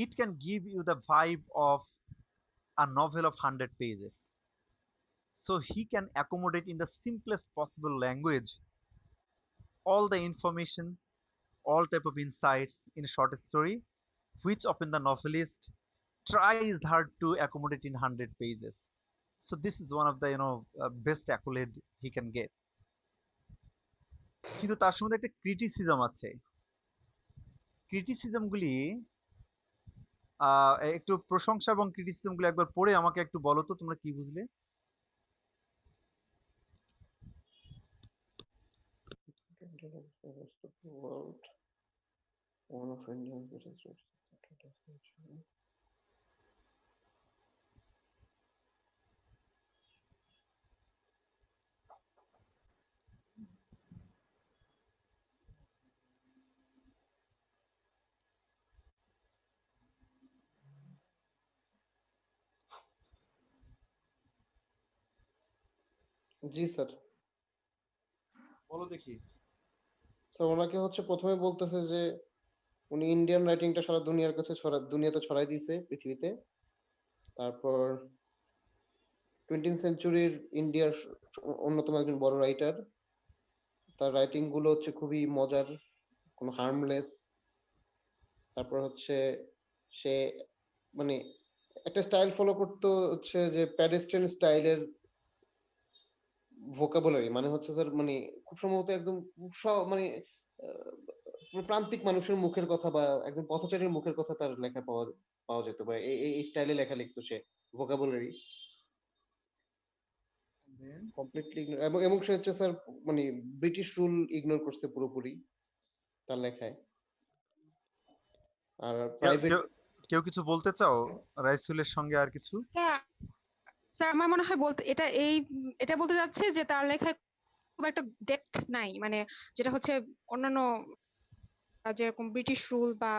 it can give you the vibe of a novel of 100 pages. So he can accommodate in the simplest possible language all the information, all type of insights in a short story, which often the novelist tries hard to accommodate in 100 pages. So this is one of the best accolade he can get. কিন্তু তার সঙ্গে একটা criticism আছে। Criticism গুলি একটু প্রশংসা এবং criticism গুলো একবার পড়ে আমাকে একটু বলো তো তোমরা কি বুঝলে? World, one of India's greatest writers. G sir. বলো দেখি। স্যার ওনাকে হচ্ছে প্রথমে বলতেছে যে উনি ইন্ডিয়ান রাইটিংটা সারা দুনিয়ার কাছে দুনিয়াতে ছড়াই দিয়েছে পৃথিবীতে। তারপর 20th সেঞ্চুরির ইন্ডিয়ার অন্যতম একজন বড় রাইটার। তার রাইটিং গুলো হচ্ছে খুবই মজার, কোনো হার্মলেস। তারপর হচ্ছে সে মানে একটা স্টাইল ফলো করতো হচ্ছে যে প্যাডেস্ট্রিয়ান স্টাইলের ভোকাবুলারি, মানে হচ্ছে স্যার মানে খুব সম্ভবত একদম মানে প্রান্তিক মানুষের মুখের কথা বা একজন পথচারীর মুখের কথা তার লেখা পাওয়া পাওয়া যেত, বা এই স্টাইলে লেখা লিখতো সে, ভোকাবুলারি কমপ্লিটলি। এবং সে হচ্ছে স্যার মানে ব্রিটিশ রুল ইগনোর করছে পুরোপুরি তার লেখায়। আর কেউ প্রাইভেট কেউ কেউ কিছু বলতে চাও রাইসুলের সঙ্গে আর কিছু? স্যার স্যার আমার মনে হয় বলতে এটা বলতে যাচ্ছে যে তার লেখায় খুব একটা ডেপথ নাই, মানে যেটা হচ্ছে অন্যান্য যেরকম ব্রিটিশ রুল বা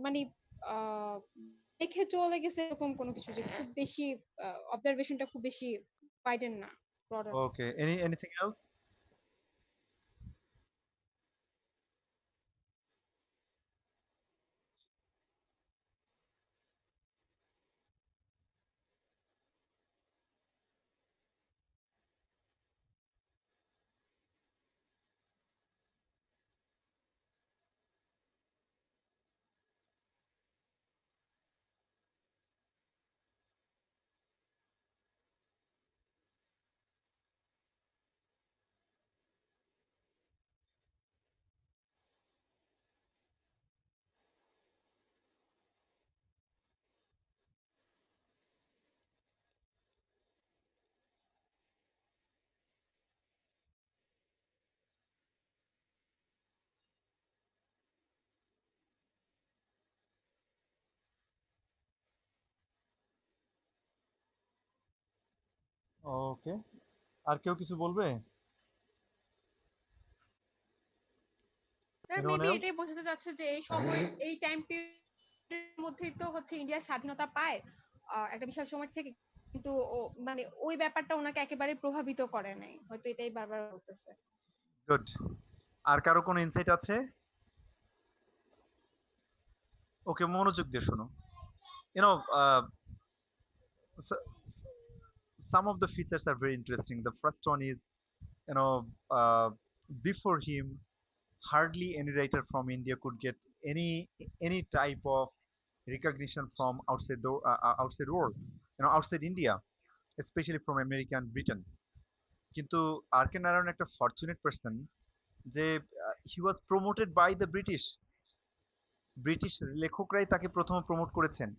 মানে আহ দেখে চলে গেছে এরকম কোনো কিছু, যে খুব বেশি অবজারভেশনটা খুব বেশি ওয়াইডেন না, ব্রডার না। ওকে, এনিথিং এলস? ওকে, আর কেউ কিছু বলবে? Sir anyone maybe else? এটাই বোঝাতে যাচ্ছে যে এই সময় এই টাইম পিরিয়ডের মধ্যেই তো হচ্ছে ইন্ডিয়ার স্বাধীনতা পায় একটা বিশাল সময় থেকে, কিন্তু মানে ওই ব্যাপারটা ওনাকে একেবারে প্রভাবিত করে নাই, হয়তো এটাই বারবার বলতেছে। গুড। আর কারো কোনো ইনসাইট আছে? ওকে, মনোযোগ দিয়ে শোনো। You know some of the features are very interesting. The first one is, you know, before him, hardly any writer from India could get any type of recognition from outside world, outside India, especially from America and Britain. কিন্তু আর কে নারায়ণ একটা fortunate person যে হি ওয়াজ promoted by the British লেখকরাই তাকে প্রথম promote করেছেন।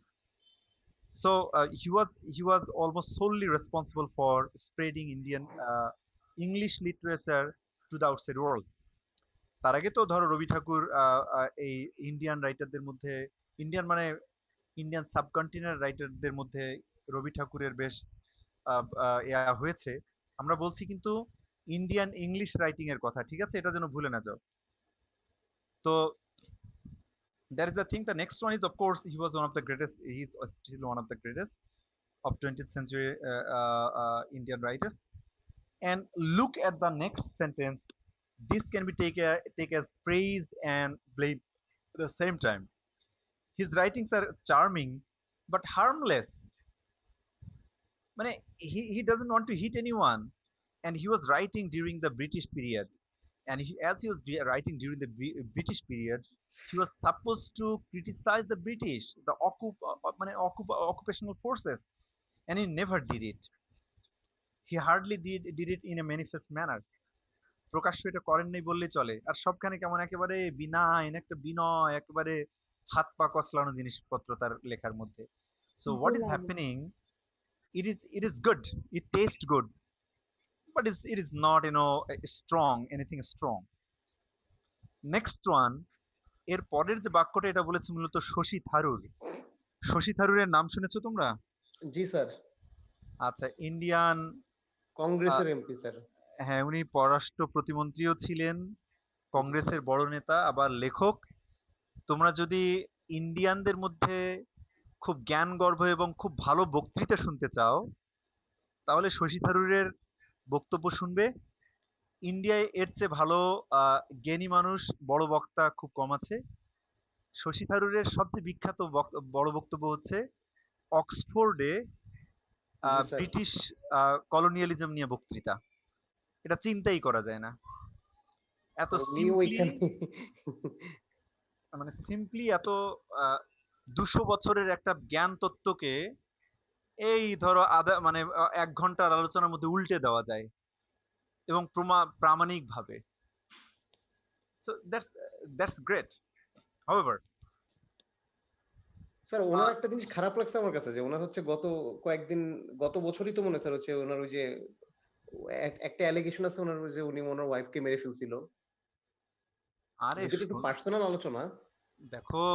So he was almost solely responsible for spreading Indian English literature to the outside world. তার আগে তো ধরো রবি ঠাকুর এই ইন্ডিয়ান রাইটারদের মধ্যে, ইন্ডিয়ান মানে ইন্ডিয়ান সাবকন্টিনেন্ট রাইটারদের মধ্যে রবি ঠাকুরের বেশ ইয়া হয়েছে। আমরা বলছি কিন্তু ইন্ডিয়ান ইংলিশ রাইটিং এর কথা, ঠিক আছে? এটা যেন ভুলে না যাও। তো that is the thing. The next one is, of course, he was one of the greatest. He's still one of the greatest of 20th century Indian writers. And look at the next sentence. This can be take as praise and blame at the same time. His writings are charming but harmless. মানে he doesn't want to hit anyone, and he was writing during the British period, and as he was writing during the British period, he was supposed to criticize the British, the occupational forces, and he never did it. He hardly did it in a manifest manner. প্রকাশ্য এটা করেন নাই বললেই চলে, আর সবখানে কেমন একেবারে বিনয়, একটা বিনয়, একেবারে হাত পা কসলানো জিনিসপত্র তার লেখার মধ্যে। So what is গোলামি। happening, it is good, it tastes good, but it is not, strong, anything strong. Next one, এর পরের যে বাক্যটা এটা বলেছে মূলত শশী থারুর। শশী থারুরের নাম শুনেছো তোমরা? জি স্যার, আচ্ছা, ইন্ডিয়ান, কংগ্রেসের এমপি স্যার। হ্যাঁ, উনি পররাষ্ট্র প্রতিমন্ত্রীও ছিলেন, কংগ্রেসের বড় নেতা, আবার লেখক। তোমরা যদি ইন্ডিয়ানদের মধ্যে খুব জ্ঞানগর্ভ এবং খুব ভালো বক্তৃতা শুনতে চাও, তাহলে শশী থারুরের বক্তব্য শুনবে। ইন্ডিয়ায় এর চেয়ে ভালো জ্ঞানী মানুষ, বড় বক্তা খুব কম আছে। শশী থারুরের সবচেয়ে বিখ্যাত বড় বক্তব্য হচ্ছে অক্সফোর্ডে জি স্যার, ব্রিটিশ কলোনিয়ালিজম নিয়ে বক্তৃতা। এটা চিন্তাই করা যায় না। এত স্যার উনি সিম্পলি, ওইখানে মানে সিম্পলি এত 200 বছরের একটা জ্ঞান তত্ত্বকে এই ধরো মানে 1 ঘন্টার আলোচনার মধ্যে উল্টে দেওয়া যায়, এবং প্রামাণিক ভাবে। So that's great. However, sir ওনার একটা জিনিস খারাপ লাগছে আমার কাছে, যে ওনার হচ্ছে গত বছরই তো মনে হয় স্যার হচ্ছে ওনার ওই যে একটা অ্যালিগেশন আছে ওনার, যে উনি ওনার ওয়াইফকে মেরে ফেলছিল, আরে যেটা একটু পার্সোনাল আলোচনা। দেখো,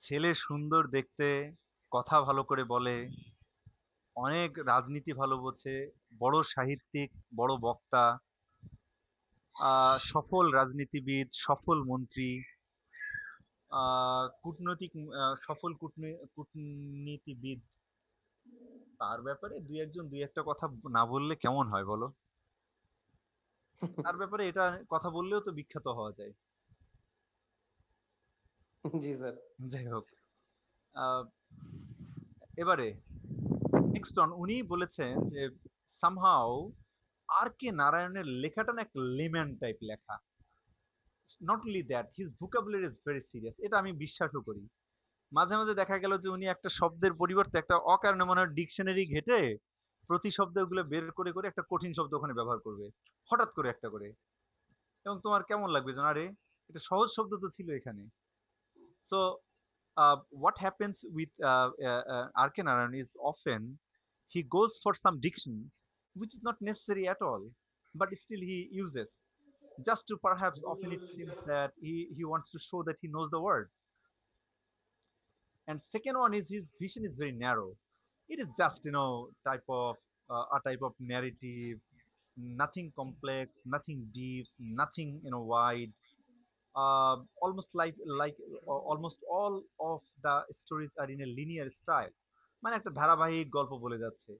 ছেলে সুন্দর দেখতে, কথা ভালো করে বলে, অনেক রাজনীতি ভালো বোঝে, বড় সাহিত্যিক, বড় বক্তা, সফল রাজনীতিবিদ, সফল মন্ত্রী, কূটনৈতিক, সফল কূটনীতিবিদ। তার ব্যাপারে দুই একটা কথা না বললে কেমন হয় বলো? তার ব্যাপারে এটা কথা বললেও তো বিখ্যাত হওয়া যায়। জি স্যার। যাই হোক, আহ, এবারে নেক্সট অন, উনি বলেছেন যে সামহাউ আর কে নারায়ণের লেখাটা না একটা লেম্যান টাইপ লেখা। Not only that, his vocabulary is very serious, এটা আমি বিশ্বাসও করি। মাঝে মাঝে দেখা গেল যে উনি একটা শব্দের পরিবর্তে একটা অকারণে মনে হয় ডিকশনারি ঘেটে প্রতি শব্দগুলো বের করে করে একটা কঠিন শব্দ ওখানে ব্যবহার করবে, হঠাৎ করে একটা করে। এবং তোমার কেমন লাগবে যে আরে, এটা সহজ শব্দ তো ছিল এখানে। So, what happens with R.K. Narayan is often he goes for some diction which is not necessary at all, but still he uses, just to perhaps often it seems that he wants to show that he knows the word. And second one is his vision is very narrow. It is just, a type of narrative, nothing complex, nothing deep, nothing, wide. Almost like almost all of the stories are in a linear style. মানে একটা ধারাবাহিক গল্প বলে যাচ্ছে।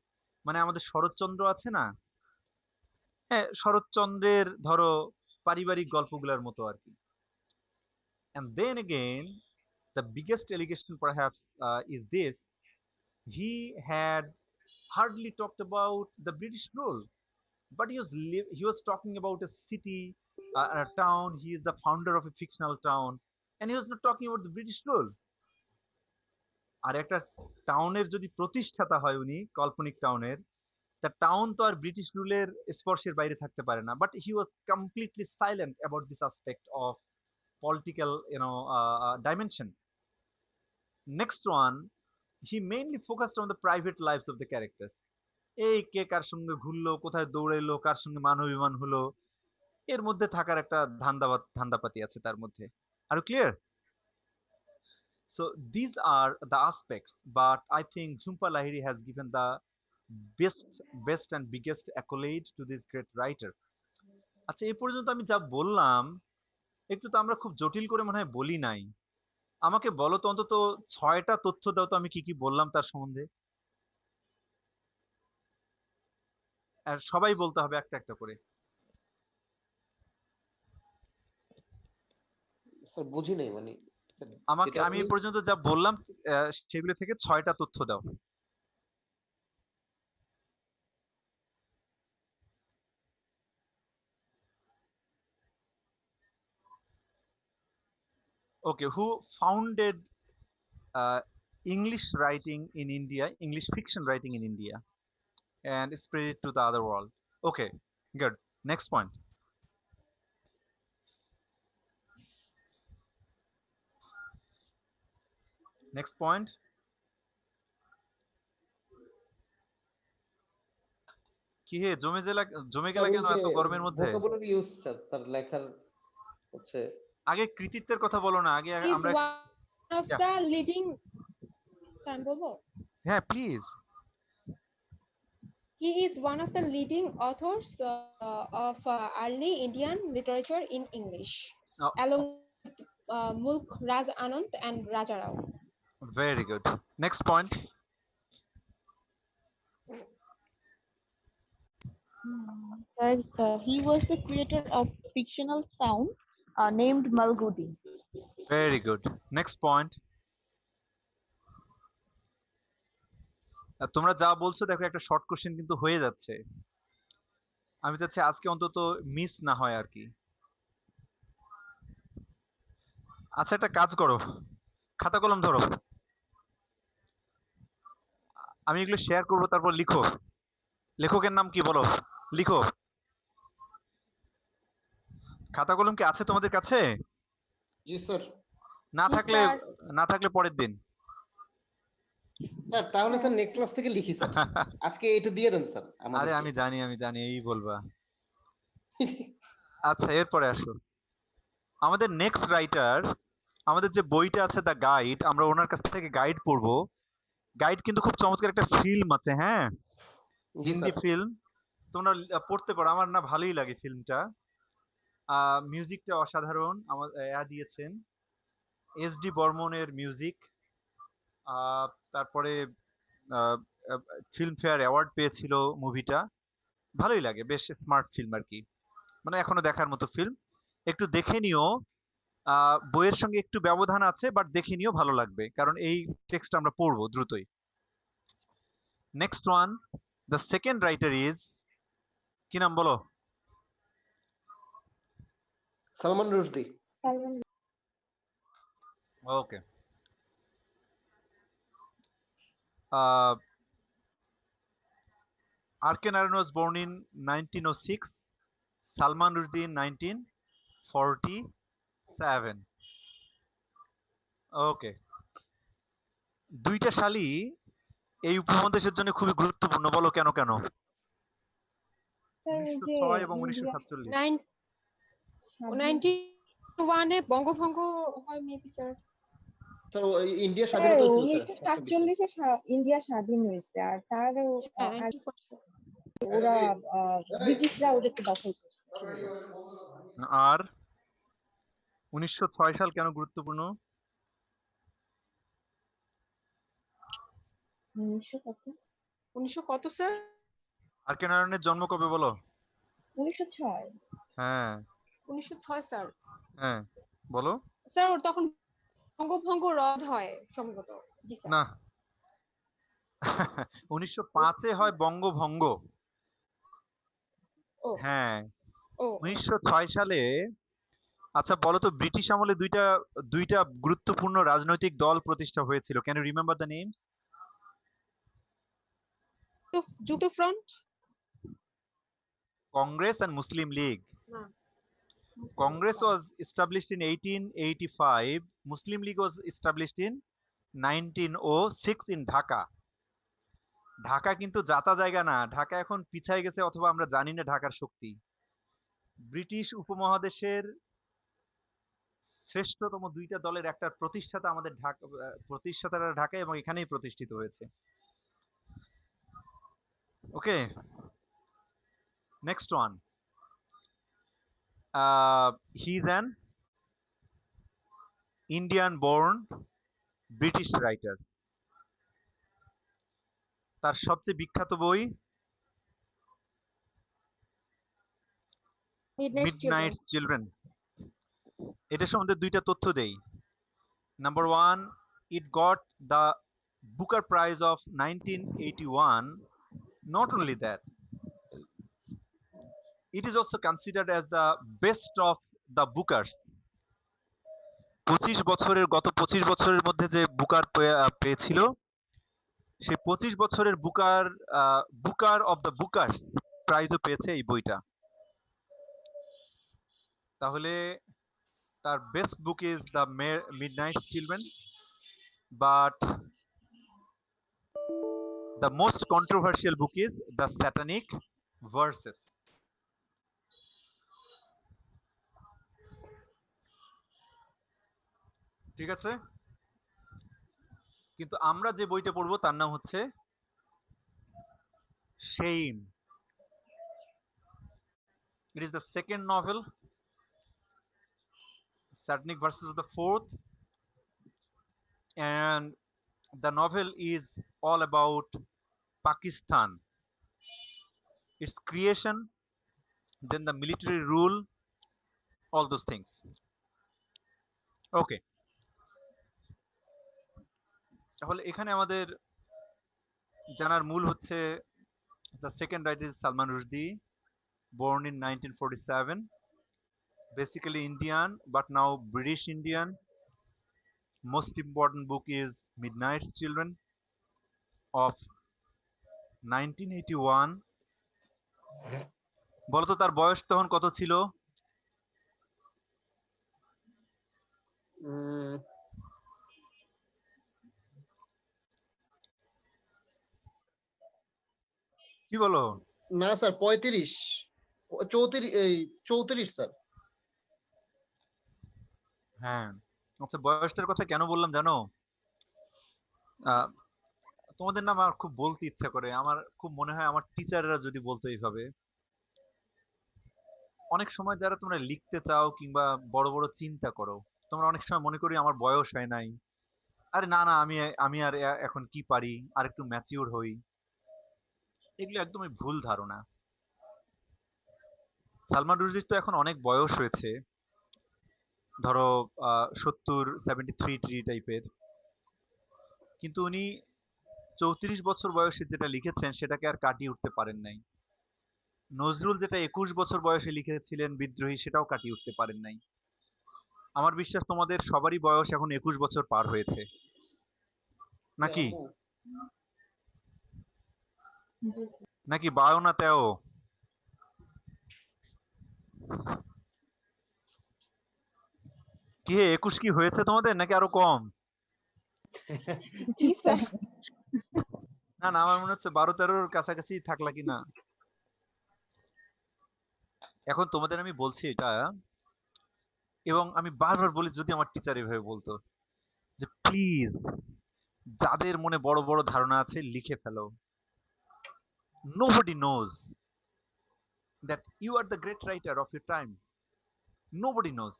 মানে আমাদের শরৎচন্দ্র আছে না, হ্যাঁ, শরৎচন্দ্রের ধরো পারিবারিক গল্পগুলোর মতো আর কি। And then again, the biggest allegation perhaps is this: he had hardly talked about the British rule, but he was talking about a city, a town. He is the founder of a fictional town, and he was not talking about the British rule. আর একটা টাউনের যদি প্রতিষ্ঠাতা হয় উনি, কাল্পনিক টাউনের, তা town তো আর ব্রিটিশ রুলের স্পর্শের বাইরে থাকতে পারে না। But he was completely silent about this aspect of political dimension. Next one, he mainly focused on the private lifes of the characters. এই কে কার সঙ্গে ঘুরলো, কোথায় দৌড়াইলো, কার সঙ্গে মান অভিমান হলো, এর মধ্যে থাকার একটা ধান্দাপাতি আছে তার মধ্যে। আর clear? So these are the aspects, but I think Jhumpa Lahiri has given the best and biggest accolade to this great writer. আচ্ছা, এই পর্যন্ত আমি যা বললাম, একটু তো আমরা খুব জটিল করে মনে হয় বলি নাই। আমাকে বলো তো অন্তত 6টা তথ্য দাও তো আমি কি কি বললাম তার সম্বন্ধে। আর সবাই বলতে হবে একটা একটা করে। স্যার বুঝি নাই মানে যেটা আমি আপনি এই পর্যন্ত যা বললাম সেগুলো থেকে 6টা তথ্য দাও। Okay, who founded English writing in India, English fiction writing in India, and spread it to the other world? Okay, good. Next point. Next point. কি হে জমে স্যার গেলা ওই কেন যে এত গরমের মধ্যে? ভোকাবুলারি ইউজ স্যার তার লেখার হচ্ছে আগে কৃতিত্বের কথা বলো না, আগে He is আমরা one of Yeah. the leading sir আমি বলবো হ্যাঁ please. He is one of the leading authors of early Indian literature in English, along with Mulk Raj Anand and Raja Rao. Very good. Next point. Right, he was the creator of fictional sound named Malgudi. Very good. Next point. তোমরা যা বলছো দেখো একটা short question কিন্তু হয়ে যাচ্ছে। আমি চাচ্ছি আজকে অন্তত মিস না হয় আর কি। আচ্ছা একটা কাজ করো, খাতা কলম ধরো, আমি এগুলো শেয়ার করবো, তারপর লিখো। লেখকের নাম কি বলো, লিখো। খাতা কলম কি আছে তোমাদের কাছে? জি স্যার। না জি, থাকলে স্যার। না থাকলে পরের দিন। স্যার তাহলে স্যার নেক্সট ক্লাস থেকে লিখি স্যার। আজকে এটা দিয়ে দেন স্যার আরে আমাদেরকে। আমি জানি এই বলবা। আচ্ছা এরপরে আসো, আমাদের নেক্সট রাইটার, আমাদের যে বইটা আছে দ্য গাইড, আমরা ওনার কাছ থেকে গাইড পড়বো। গাইড কিন্তু খুব চমৎকার একটা ফিল্ম আছে, হ্যাঁ, জি হিন্দি স্যার। ফিল্ম। তোমরা পড়তে পারো, আমার না ভালোই লাগে ফিল্মটা। মিউজিকটা অসাধারণ, আমার দিয়েছেন এস.ডি. বর্মনের মিউজিক। তারপরে ফিল্মফেয়ার অ্যাওয়ার্ড পেয়েছিল মুভিটা। ভালোই লাগে, বেশ স্মার্ট ফিল্ম আর কি, মানে এখনো দেখার মতো ফিল্ম। একটু দেখে নিও, বইয়ের সঙ্গে একটু ব্যবধান আছে, বাট দেখে নিও, ভালো লাগবে, কারণ এই টেক্সট আমরা পড়বো দ্রুতই। Next one, the second writer is, কি নাম বলো? সালমান রুশদি। ওকে। R.K. Narayan was born in 1906, Salman Rushdie in 1947. ওকে। দুইটা সালই এই উপমহাদেশের জন্য খুবই গুরুত্বপূর্ণ, বলো কেন কেন? স্যার ওই যে 1906 এবং ইন্ডিয়া 1947। 91 এ বঙ্গভঙ্গ হয় maybe sir. Sir India sir স্বাধীনতা হয়েছিল স্যার 1947 ইন্ডিয়া স্বাধীন হয়েছে আর তার হ্যাঁ 1947 ওরা ব্রিটিশরা ওদেরকে দখল করছে। আর 1906 সাল কেন গুরুত্বপূর্ণ? 1900 কত স্যার? আর.কে নারায়ণের জন্ম কবে বলো? 1906 হ্যাঁ 1906 স্যার। হ্যাঁ বলো। স্যার ওর তখন বঙ্গভঙ্গ রদ হয় সম্ভবত। জি স্যার। না 1905-এ হয় বঙ্গভঙ্গ। ও হ্যাঁ ও 1906 সালে। আচ্ছা বলো তো, ব্রিটিশ আমলে দুইটা দুইটা গুরুত্বপূর্ণ রাজনৈতিক দল প্রতিষ্ঠা হয়েছিল, can you remember the names? যুক্ত front, Congress and Muslim League. না Congress was established in 1885. Muslim League was established in 1906 in Dhaka. Dhaka কিন্তু যাতা জায়গা না, ঢাকা এখন পিছায় গেছে, অথবা আমরা জানি না ঢাকার শক্তি। ব্রিটিশ উপমহাদেশের শ্রেষ্ঠতম দুইটা দলের একটা প্রতিষ্ঠাতা আমাদের প্রতিষ্ঠাতারা ঢাকায়, এবং এখানেই প্রতিষ্ঠিত হয়েছে। Okay, next one, he is an Indian born British writer. তার সবচেয়ে বিখ্যাত বই মিডনাইট চিলড্রেন। Midnight children. এটা সম্বন্ধে দুইটা তথ্য দেই। Number one, it got the Booker Prize of 1981. Not only that, it is also considered as the best of the Bookers. 25 বছরের মধ্যে যে বুকার পেয়েছিল, সে 25 বছরের বুকার অফ দ্য বুকার্স প্রাইজও পেয়েছে এই বইটা। তাহলে তার best book is the midnight children, but the most controversial book is the satanic versus. ঠিক আছে, কিন্তু আমরা যে বইটা পড়বো তার নাম হচ্ছে shame. It is the second novel. Satanic Verses is the fourth, and the novel is all about Pakistan, its creation, then the military rule, all those things. Okay, তাহলে এখানে আমাদের জানার মূল হচ্ছে the second writer is Salman Rushdie, born in 1947, basically Indian but now British Indian. Most important book is Midnight Children of 1981. বলতো তার বয়স তখন কত ছিল? কি বলো? না স্যার 35 34 স্যার। হ্যাঁ, আচ্ছা, বয়সটার কথা কেন বললাম জানো? তোমাদের নাম আমার খুব বলতে ইচ্ছা করে, আমার খুব মনে হয় আমার টিচাররা যদি বলতো এইভাবে। অনেক সময় যারা তোমরা লিখতে চাও কিংবা বড় বড় চিন্তা করো, তোমরা অনেক সময় মনে করি আমার বয়স হয় নাই, আরে না না, আমি আর এখন কি পারি, আর একটু ম্যাচিউর হই। এগুলো একদমই ভুল ধারণা। সালমান রুশদির তো এখন অনেক বয়স হয়েছে, ধরো 70-73 টাইপের, কিন্তু উনি 34 বছর বয়সে যেটা লিখেছেন সেটাকে আর কাটিয়ে উঠতে পারেন নাই। নজরুল যেটা 21 বছর বয়সে লিখেছিলেন বিদ্রোহী, সেটাও কাটিয়ে উঠতে পারেন নাই। আমার বিশ্বাস তোমাদের সবারই বয়স এখন 21 বছর পার হয়েছে, নাকি? নাকি 22 না 23? কি 21 কি হয়েছে তোমাদের নাকি আরো কম? জি স্যার। না না, আমার মনে হচ্ছে 12-13-র কাছাকাছি থাকলা কিনা। এখন তোমাদের আমি বলছি এটা, এবং আমি বারবার বলি যদি আমার টিচার এভাবে বলতো যে প্লিজ যাদের মনে বড় বড় ধারণা আছে লিখে ফেলো। Nobody knows that you are the great writer of your time. Nobody knows.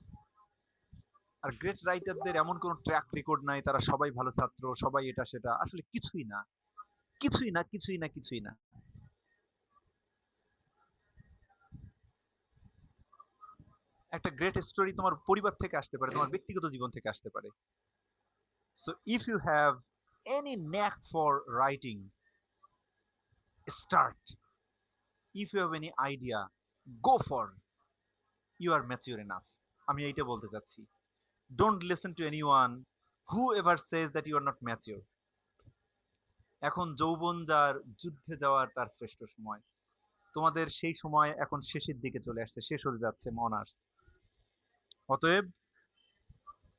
আর গ্রেট রাইটারদের এমন কোনো ট্র্যাক রেকর্ড নাই, তারা সবাই ভালো ছাত্র, সবাই এটা সেটা, আসলে কিছুই না, কিছুই না, কিছুই না, কিছুই না। একটা গ্রেট স্টোরি তোমার পরিবার থেকে আসতে পারে, তোমার ব্যক্তিগত জীবন থেকে আসতে পারে। So if you have any knack for writing, start. If you have any idea, go for. You are mature enough. আমি এইটা বলতে চাচ্ছি। Don't listen to anyone whoever says that you are not mature. এখন যৌবন যার, যুদ্ধে যাওয়ার তার শ্রেষ্ঠ সময়। তোমাদের সেই সময় এখন শেষের দিকে চলে আসছে, শেষ হয়ে যাচ্ছে মনার্স। অতএব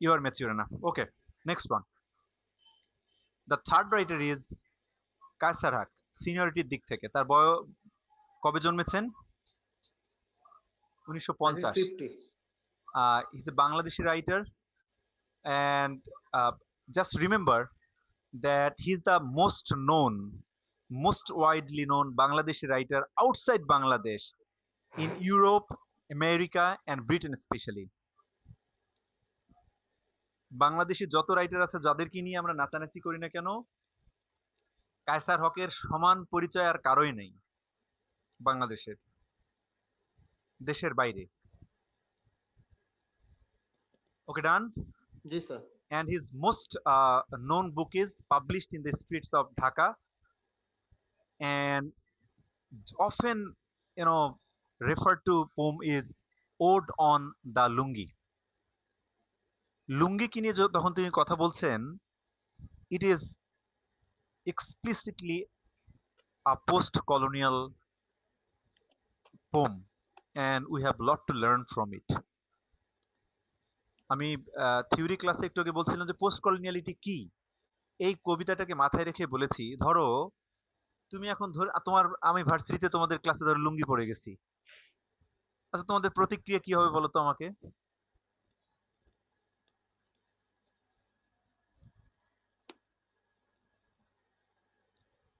you are mature enough. Okay, next one. The third writer is Kaiser Haq. সিনিয়রিটির দিক থেকে তার কবে জন্মেছেন? 1950। 50 He's a Bangladeshi writer, and just remember that he's the most widely known Bangladeshi writer outside Bangladesh, in Europe, America, and Britain especially. Bangladeshi যত writer আছে যাদেরকে নিয়ে আমরা নাচানাচি করি না কেন, কায়সার হকের সমান পরিচয় আর কারোই নেই বাংলাদেশের, দেশের বাইরে। ওকে, ডান? জি sir. and his most known book is published in the streets of Dhaka, and often referred to poem is Ode on the Lungi. লুঙ্গি কি নিয়ে তখন তিনি কথা বলছেন, it is explicitly a post-colonial poem and we have lot to learn from it. আমি theory ক্লাসে একটু আগে বলছিলাম যে পোস্ট কলোনিয়ালিটি কি, এই কবিতাটাকে মাথায় রেখে বলেছি ধরো তুমি এখন তোমার আমি ভার্সিটিতে তোমাদের ক্লাসে ধরো লুঙ্গি পরে গেছি, আচ্ছা তোমাদের প্রতিক্রিয়া কি হবে বলো তো আমাকে?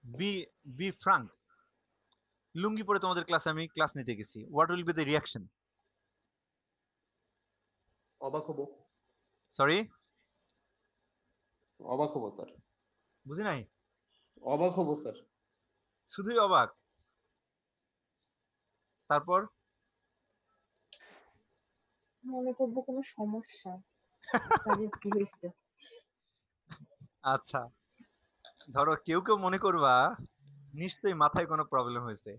বি বি ফ্রাঙ্ক, লুঙ্গি পরে তোমাদের ক্লাসে আমি ক্লাস নিতে গেছি, what will be the reaction? অবাক হবো। সরি, অবাক হবো স্যার। বুঝি নাই। অবাক হবো স্যার। শুধুই অবাক? তারপর মনে করবো কোনো সমস্যা, স্যারের কি হয়েছে। আচ্ছা ধরো কেউ কেউ মনে করবা নিশ্চয়ই মাথায় কোনো প্রবলেম হয়েছে,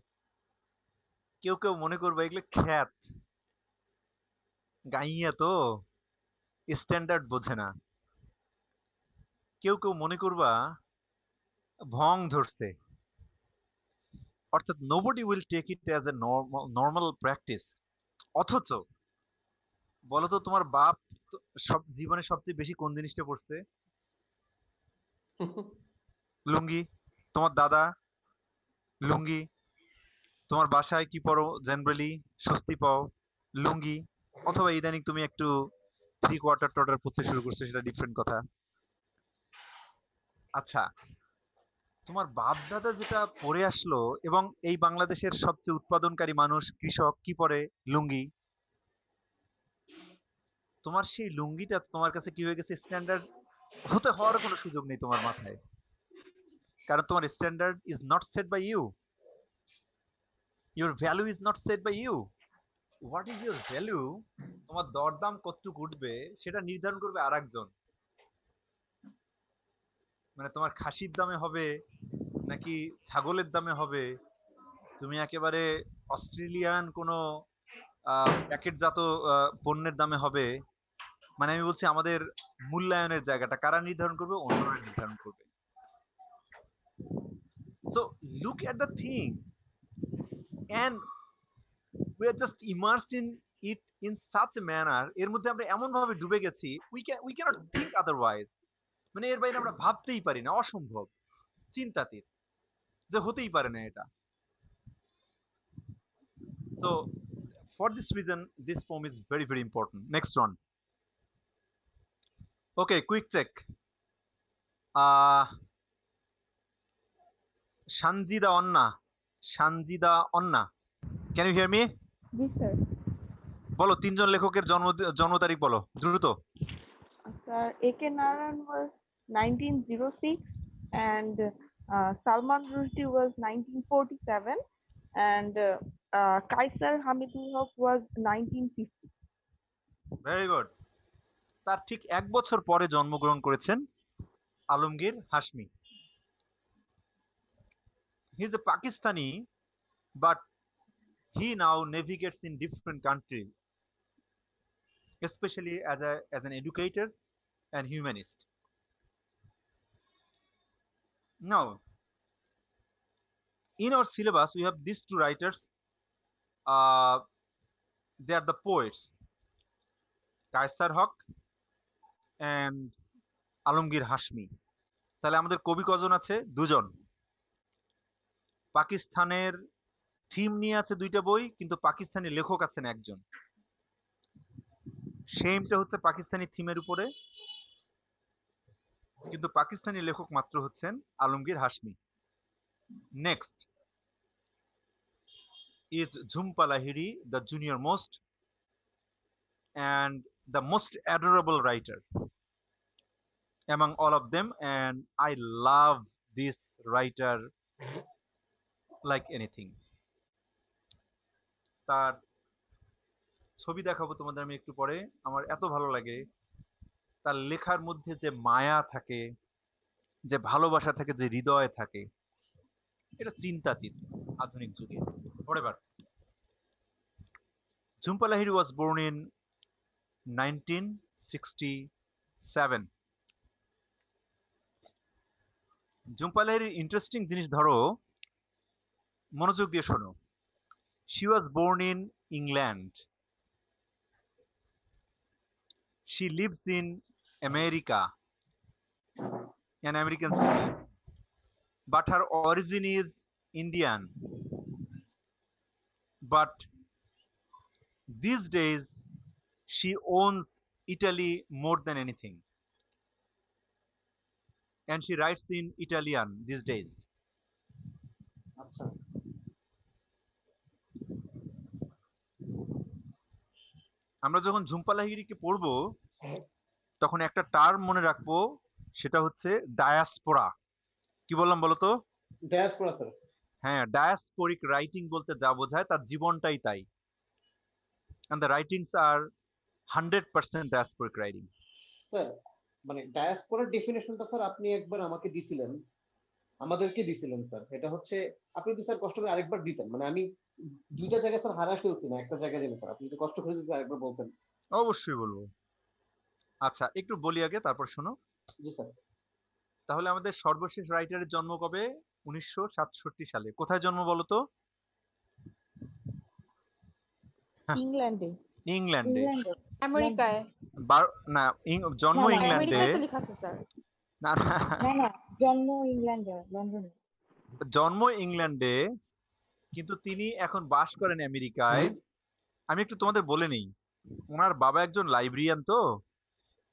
কেউ কেউ মনে করবা এগুলো খ্যাত গাইয়া তো স্ট্যান্ডার্ড বোঝে না, কেউ কেউ মনে করবা ভং ধরছে, অর্থাৎ nobody will take it as a normal practice. অথচ বলতো তোমার বাপ সব জীবনে সবচেয়ে বেশি কোন জিনিসটা পড়ছে? লুঙ্গি। তোমার দাদা লুঙ্গি। তোমার বাসায় কি পরো জেনারেলি? স্বস্তি পাও লুঙ্গি, অথবা ইদানিং তুমি একটু 3/4 টর্টার পড়তে শুরু করছো, সেটা ডিফারেন্ট কথা। আচ্ছা তোমার বাপ দাদা যেটা পরে আসলো, এবং এই বাংলাদেশের সবচেয়ে উৎপাদনকারী মানুষ কৃষক কি পরে? লুঙ্গি। তোমার সেই লুঙ্গিটা তোমার কাছে কি হয়ে গেছে? স্ট্যান্ডার্ড হতে হওয়ার কোনো সুযোগ নেই তোমার মাথায়, কারণ তোমার standard is not set by you, your value is not set by you. What is your value, তোমার দরদাম কতটুকু উঠবে সেটা নির্ধারণ করবে আরেকজন। মানে তোমার খাসির দামে হবে নাকি ছাগলের দামে হবে, তুমি একেবারে অস্ট্রেলিয়ান কোনো প্যাকেটজাত পণ্যের দামে হবে, মানে আমি বলছি আমাদের মূল্যায়নের জায়গাটা কারা নির্ধারণ করবে? অন্যরা নির্ধারণ করবে। So look at the thing and we are just immersed in it in such a manner, এর মধ্যে আমরা এমন ভাবে ডুবে গেছি we cannot think otherwise, মানে এর বাইরে আমরা ভাবতেই পারি না, অসম্ভব, চিন্তাতীত যে হতেই পারে না এটা। So for this reason this poem is very very important. Next one. Okay, quick check. Sanjida Onna, can you hear me? G sir. বলো তিনজন লেখকের জন্ম তারিখ বলো দ্রুত। Sir A.K. Narayan was 1906 and Salman Rushdie was 1947 and Kaisar Hamidul Haq was 1950. Very good. তার ঠিক 1 বছর পরে জন্মগ্রহণ করেছেন Alamgir Hashmi. He is a Pakistani but he now navigates in different countries, especially as an educator and humanist. Now in our syllabus we have these two writers, they are the poets, Kaiser Haq and Alamgir Hashmi. তাহলে আমাদের কবি কজন আছে? দুজন। পাকিস্তানের থিম নিয়ে আছে 2টা বই, কিন্তু পাকিস্তানি লেখক আছেন একজন। সেইমটা হচ্ছে পাকিস্তানি থিমের উপরে, কিন্তু পাকিস্তানি লেখক মাত্র হচ্ছেন Alamgir Hashmi. Next is Jhumpa Lahiri, the junior most and the most adorable writer among all of them, and I love this writer like anything. তার ছবি দেখাবো তোমাদের আমি একটু পরে, আমার এত ভালো লাগে তার লেখার মধ্যে যে মায়া থাকে, যে ভালোবাসা থাকে, যে হৃদয় থাকে, এটা চিন্তাতীত আধুনিক যুগে। Whatever. Jhumpa Lahiri was born in 1967. Jhumpa লাহিড়ির ইন্টারেস্টিং জিনিস ধরো, মনোযোগ দিয়ে শোনো। She was born in England. She lives in America, an American city, but her origin is Indian. But these days, she owns Italy more than anything. And she writes in Italian these days. আচ্ছা, আমরা যখন ঝুম্পা লাহিড়িকে পড়বো তখন একটা term মনে রাখবো, সেটা হচ্ছে ডায়াসপোরা। কি বললাম বলো তো? Diaspora sir. হ্যাঁ, ডায়াসপোরিক রাইটিং বলতে যা বোঝায় তার জীবনটাই তাই। and the writings are 100% diasporic writing. Sir মানে ডায়াসপোরার ডেফিনেশনটা স্যার আপনি একবার আমাকে দিছিলেন, আমাদেরকে দিছিলেন স্যার। এটা হচ্ছে আপনি যদি স্যার কষ্ট করে আরেকবার দিতেন, মানে আমি দুইটা জায়গায় স্যার হারা ফেলছি না, একটা জায়গায় জানি স্যার, আপনি যদি কষ্ট করে যদি আরেকবার বলতেন। অবশ্যই বলবো। আচ্ছা, একটু বলি আগে, তারপর শোনো। জি স্যার। তাহলে আমাদের সর্বশেষ রাইটারের জন্ম কবে? 1967 সালে। কোথায় জন্ম বলো তো? ইংল্যান্ডে। ইংল্যান্ডে। ইংল্যান্ডে। আমেরিকায়। না, জন্ম না, না, ইংল্যান্ডে। আমেরিকায় তো লেখা আছে স্যার। না না, না না, জন্ম ইংল্যান্ডে, লন্ডনে। জন্ম ইংল্যান্ডে, কিন্তু তিনি এখন বাস করেন আমেরিকায়। আমি একটু তোমাদের বলে নেই, ওনার বাবা একজন লাইব্রেরিয়ান, তো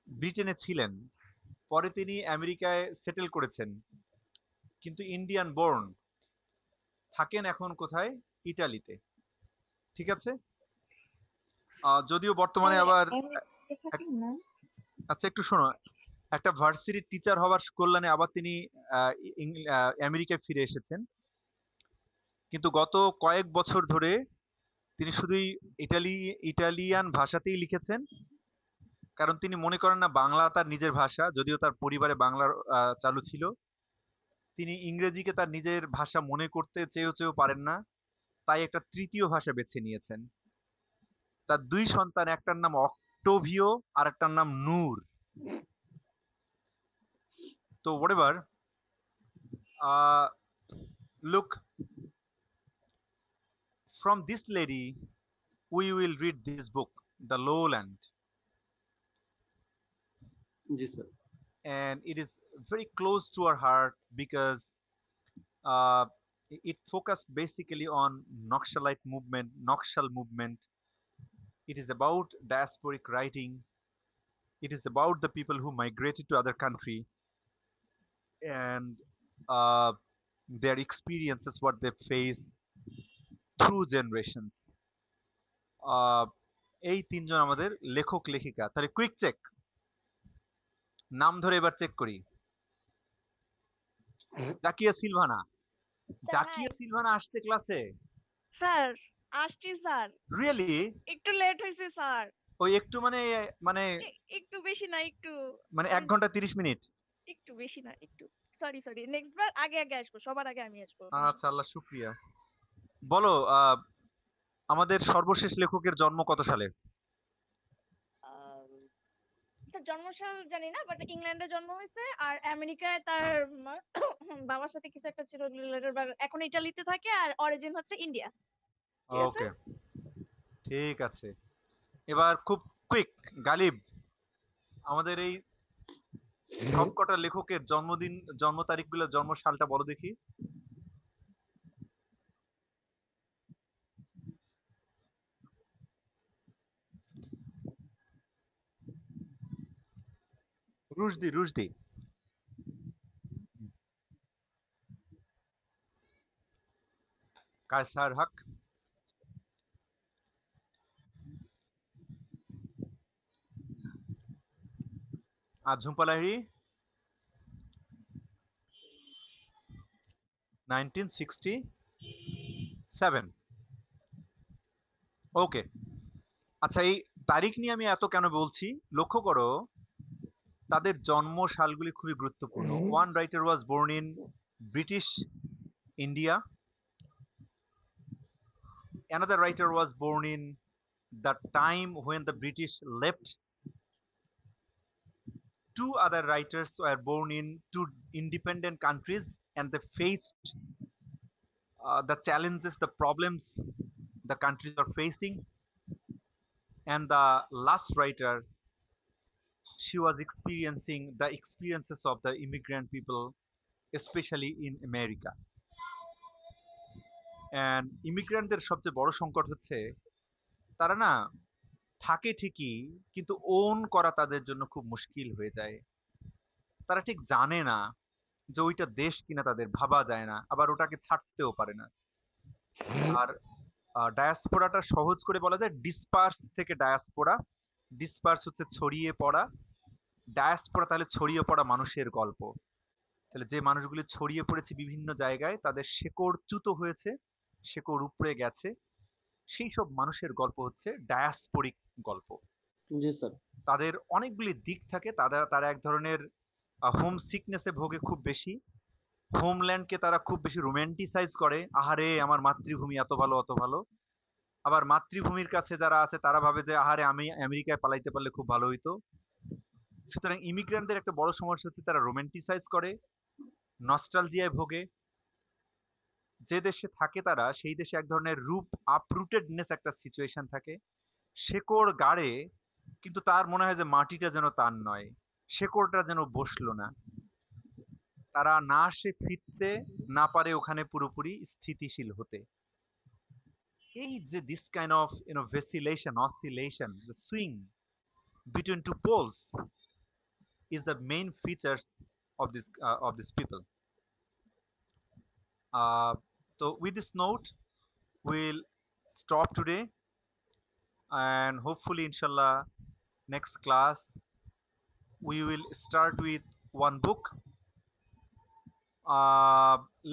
ব্রিটেনে ছিলেন, পরে তিনি আমেরিকায় সেটেল করেছেন, কিন্তু ইন্ডিয়ান বোর্ন, থাকেন এখন কোথায়? ইটালিতে। ঠিক আছে, যদিও বর্তমানে আবার আমেরিকাতে থাকেন না? আচ্ছা একটু শোনো, একটা ভার্সিটির টিচার হওয়ার কল্যাণে আবার তিনি আমেরিকায় ফিরে এসেছেন, কিন্তু গত কয়েক বছর ধরে তিনি শুধুই ইটালিয়ান ভাষাতেই লিখেছেন, কারণ তিনি মনে করেন না বাংলা তার নিজের ভাষা, যদিও তার পরিবারে বাংলার চালু ছিল। তিনি ইংরেজিকে তার নিজের ভাষা মনে করতে চেয়েও পারেন না, তাই একটা তৃতীয় ভাষা বেছে নিয়েছেন। তার দুই সন্তান, একটার নাম অক্টোভিও আর একটার নাম নূর। তো whatever, look, from this lady we will read this book, The Lowland, G sir. and it is very close to our heart because uh, it focused basically on Naxalite movement, Naxal movement. It is about diasporic writing. It is about the people who migrated to other country and their experiences, what they face through generations. এই তিনজন আমাদের লেখক লেখিকা। তাহলে quick check, নাম ধরে এবার check করি। জাকিয়া সিলভানা। জাকিয়া সিলভানা আসছে ক্লাসে? স্যার আসছি স্যার, রিয়েলি? একটু লেট হয়েছে স্যার। ওই একটু মানে মানে একটু বেশি না, একটু মানে 1 ঘন্টা 30 মিনিট? একটু বেশি না, একটু সরি সরি, নেক্সট বার আগে আগে আসবো, সবার আগে আমি আসবো। আচ্ছা, আল্লাহ শুকরিয়া। বলো, আমাদের সর্বশেষ লেখকের জন্ম কত সালে? স্যার জন্মসাল জানি না, বাট ইংল্যান্ডে জন্ম হয়েছে, আর আমেরিকায় তার বাবার সাথে কিছু একটা ছিল রিলেটেড, এখন ইটালিতে থাকে, আর অরিজিন হচ্ছে ইন্ডিয়া। ঠিক আছে? ওকে, ঠিক আছে। এবার খুব কুইক, গালিব, আমাদের এই সবকটা লেখকের জন্মদিন, জন্ম তারিখগুলো, জন্ম সালটা বলো দেখি। রুশদি। কায়সার হক, আর ঝুম্পা লাহিড়ী 1967। ওকে, আচ্ছা এই তারিখ নিয়ে আমি এত কেন বলছি, লক্ষ্য করো তাদের জন্ম সালগুলি খুবই গুরুত্বপূর্ণ। One writer was born in British India, another writer was born in the time when the British left. Two other writers were born in two independent countries and they faced the challenges, the problems the countries are facing. And the last writer, she was experiencing the experiences of the immigrant people, especially in America. And ইমিগ্রেন্টদের সবচেয়ে বড় সংকট হচ্ছে তারা না থাকে ঠিকই, কিন্তু on করা তাদের জন্য খুব মুশকিল হয়ে যায়। তারা ঠিক জানে না যে ওইটা দেশ কিনা, তাদের ভাবা যায় না, আবার ওটাকে ছাড়তেও পারে না। আর ডায়াসপোরাটা সহজ করে বলা যায় ডিসপার্স থেকে ডায়াসপোরা। ডিসপার্স হচ্ছে ছড়িয়ে পড়া, ডায়াসপোরা তাহলে ছড়িয়ে পড়া মানুষের গল্প। তাহলে যে মানুষগুলি ছড়িয়ে পড়েছে বিভিন্ন জায়গায়, তাদের শেকড় চ্যুত হয়েছে, শেকড় উপড়ে গেছে, সেই সব মানুষের গল্প হচ্ছে ডায়াসপোরিক গল্প। জি স্যার। তাদের অনেকগুলি দিক থাকে। তারা এক ধরনের হোম সিকনেসে ভোগে খুব বেশি। হোমল্যান্ডকে তারা খুব বেশি রোম্যান্টিসাইজ করে, আহারে আমার মাতৃভূমি এত ভালো অত ভালো। আবার মাতৃভূমির কাছে যারা আছে তারা ভাবে যে আহারে আমি আমেরিকায় পালাইতে পারলে খুব ভালো হইতো। সুতরাং ইমিগ্রেন্টদের একটা বড় সমস্যা হচ্ছে তারা রোম্যান্টিসাইজ করে, নস্টালজিয়ায় ভোগে। যে দেশে থাকে তারা, সেই দেশে এক ধরনের রূপ আপরুটেডনেস একটা সিচুয়েশন থাকে, শেকড় গাড়ে, কিন্তু তার মনে হয় যে মাটিটা যেন তার নয়, শেকড়টা যেন বসলো না। তারা না সে ফিরতে না পারে ওখানে পুরোপুরি স্থিতিশীল হতে। এই যে this kind of vacillation, oscillation, the swing between two poles is the main features of this people. So with this note, we'll stop today, and hopefully, inshallah, next class we will start with one book.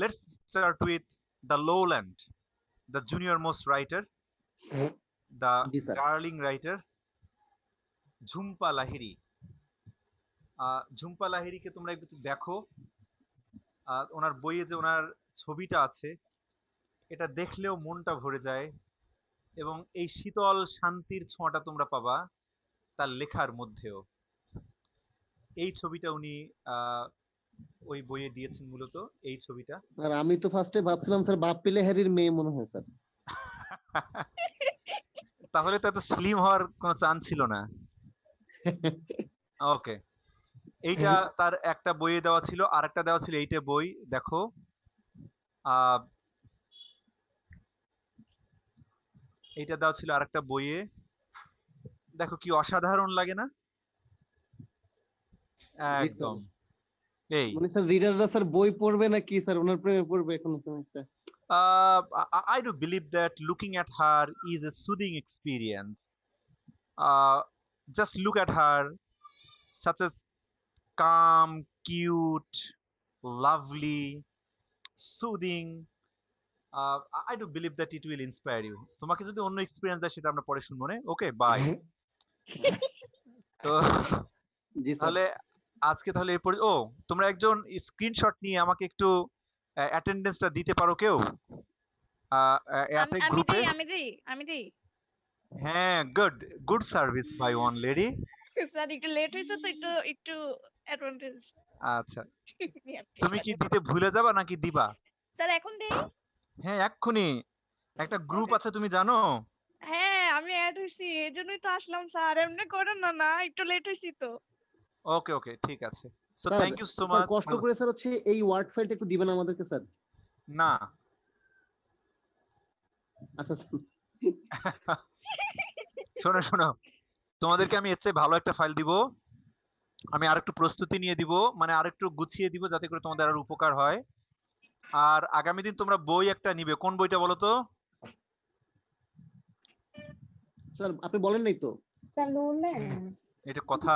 Let's start with The Lowland, the junior most writer, the জি sir. darling writer, Jhumpa Lahiri. Jhumpa লাহিড়ীকে তোমরা একটু দেখো। ওনার বইয়ে যে ওনার ছবিটা আছে, এটা দেখলেও মনটা ভরে যায়, এবং এই শীতল শান্তির ছোঁয়াটা তোমরা পাবা তার লেখার মধ্যেও। এই ছবিটা উনি ওই বইয়ে দিয়েছেন, মূলত এই ছবিটা। স্যার আমি তো ফার্স্টে ভাবছিলাম স্যার বাপ পেলে হ্যারির মেয়ে মনে হয় স্যার। তাহলে তো এত স্লিম হওয়ার কোনো চান্স ছিল না। ওকে, এইটা তার একটা বইয়ে দেওয়া ছিল, আর একটা দেওয়া ছিল এইটা বই। দেখো, এইটা দেওয়া ছিল আরেকটা বইয়ে। দেখো কি অসাধারণ লাগে না? একদম এই মানে স্যার রিডাররা স্যার বই পড়বে না কি স্যার ওনার প্রেমে পড়বে এখন একটা? I do believe that looking at her is a soothing experience. Just look at her, such as calm, cute, lovely, soothing. I do believe that it will inspire you. তোমাকে যদি অন্য এক্সপেরিয়েন্স দেয় সেটা আমরা পরে শুনবো না। ওকে, বাই। তো জি স্যার। তাহলে আজকে তাহলে ও তোমরা একজন স্ক্রিনশট নিয়ে আমাকে একটু অ্যাটেন্ডেন্সটা দিতে পারো কেউ অ্যাপে, গ্রুপে? আমি দেই। হ্যাঁ, good service by one lady. Sir একটু লেট হয়েছে তো একটু অ্যাডভান্টেজ। আচ্ছা, তুমি কি দিতে ভুলে যাবা নাকি দিবা? স্যার এখন দেই। হ্যাঁ, এক্ষুনি। একটা গ্রুপ আছে, তুমি জানো? হ্যাঁ আমি অ্যাড হইছি, এজন্যই তো আসলাম স্যার। এমনি করেন না, একটু লেট হইছি তো। ওকে ওকে, ঠিক আছে। So sir thank you so sir much. কষ্ট করে স্যার হচ্ছে এই ওয়ার্ড ফাইলটা একটু দিবেন আমাদেরকে স্যার। না, আচ্ছা শোনো শোনো, তোমাদেরকে আমি এর চেয়ে ভালো একটা ফাইল দিব। আমি আরেকটু প্রস্তুতি নিয়ে দিব, মানে আরেকটু গুছিয়ে দিব, যাতে করে তোমাদের আর উপকার হয়। আর আগামী দিন তোমরা বই একটা নিবে। কোন বইটা বলো তো? স্যার আপনি বলেন নাই তো। স্যার লোল্যান্ড এটা কথা।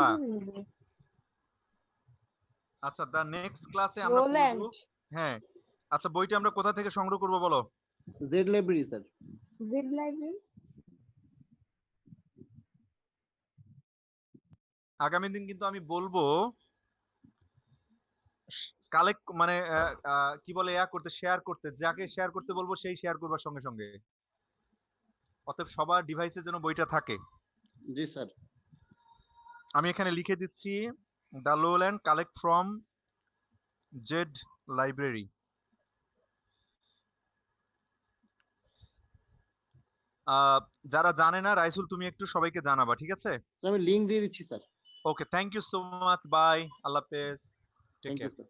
আচ্ছা, দা নেক্সট ক্লাসে আমরা পড়ব। হ্যাঁ, আচ্ছা, বইটা আমরা কোথা থেকে সংগ্রহ করব বলো? Z library sir. Z library. আগামী দিন কিন্তু আমি বলবো কালেক্ট মানে কি বলে করতে, শেয়ার করতে, যাকে শেয়ার করতে বলবো সেই শেয়ার করবার সঙ্গে সঙ্গে। অতএব সবার ডিভাইসে যেন বইটা থাকে। জি স্যার। আমি এখানে লিখে দিচ্ছি the lowland collect from Z library. যারা জানে না, রাইসুল তুমি একটু সবাইকে জানাবা, ঠিক আছে? আমি লিংক দিয়ে দিচ্ছি sir. Okay, thank you so much, bye, আল্লাহ হাফেজ, take thank you care. Sir.